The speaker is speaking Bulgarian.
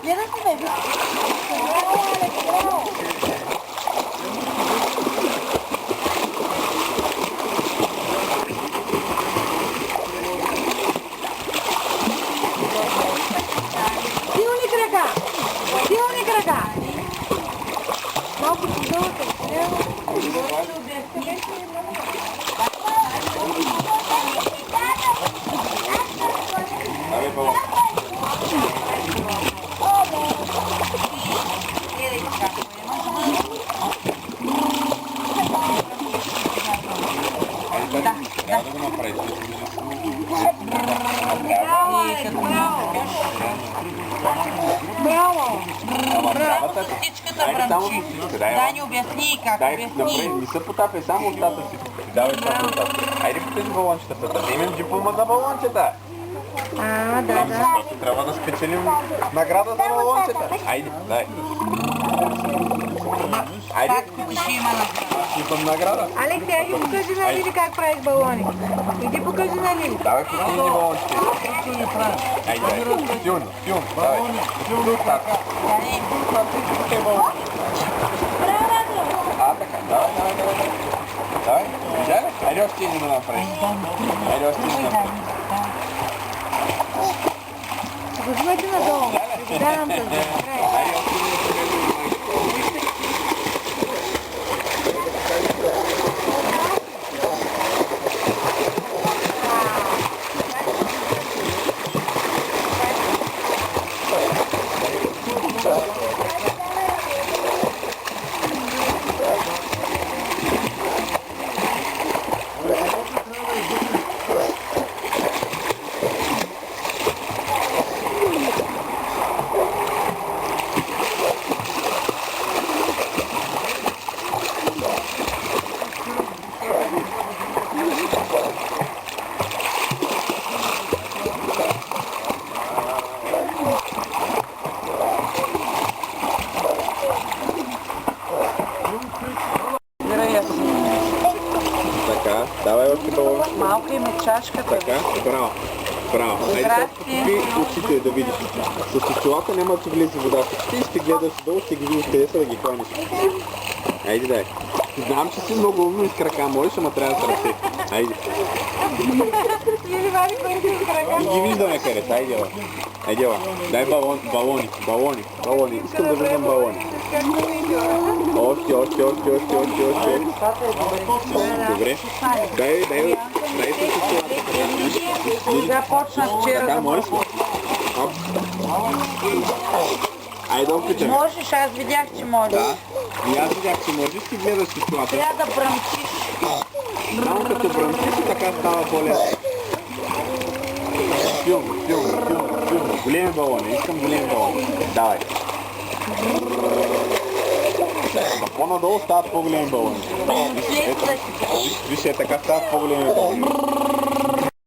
Гледайте ме, бе. Силни крака! Силни крака! Малко подълъка. Трябва да го направиш. Браво! Птичката бръмчи. Дай ни обясни как обясни. Не се потапя, само устата си. Давай само устата. Айде по тези балончета. Да вземем диплома за балончета. Да. Защото трябва да спечелим награда за балончета. Айде, дай. Айде. Пак ще има награда. Сипам награда. Алекс, айди покажи на Лили как правиш балони. Иди покажи на Лили. Давай пустини балончета. Айде, дай. Пустюн, давай. Пустюн устата. Така, давай. Давай, видя ли? Айде още един да направим. Айде още един да направим. Вземете надолу. Давам се. Айде още един да покажем. Така, давай още балон. Малка им е чашката. Така, браво. Айде сега покупи очите да видиш. С очилата няма да ти влезе вода. Ти ще гледаш долу, ще ги видиш къде са да ги хванеш. Айде дай. Знам, че си много умно и с крака можеш, ама трябва да с ръце. Айде. Лили вади първи с крака. И ги виждаме къде са. Айде, ела. Айде, ела. Дай балони. Искам да виждам балони. Още. Добре. Дай с очилата. Започна вчера Така, да можеш ли? Айде да опитаме. можеш, аз видях, че можеш. Да. И аз видях, че можеш и гледаш с това. Трябва да бръмчиш. Само като бръмчиш и така става по-лесно. Филм. Големи балони. Искам големи балони. Давай. По-надолу стават по-големи балони. Виж, така стават по-големи балони.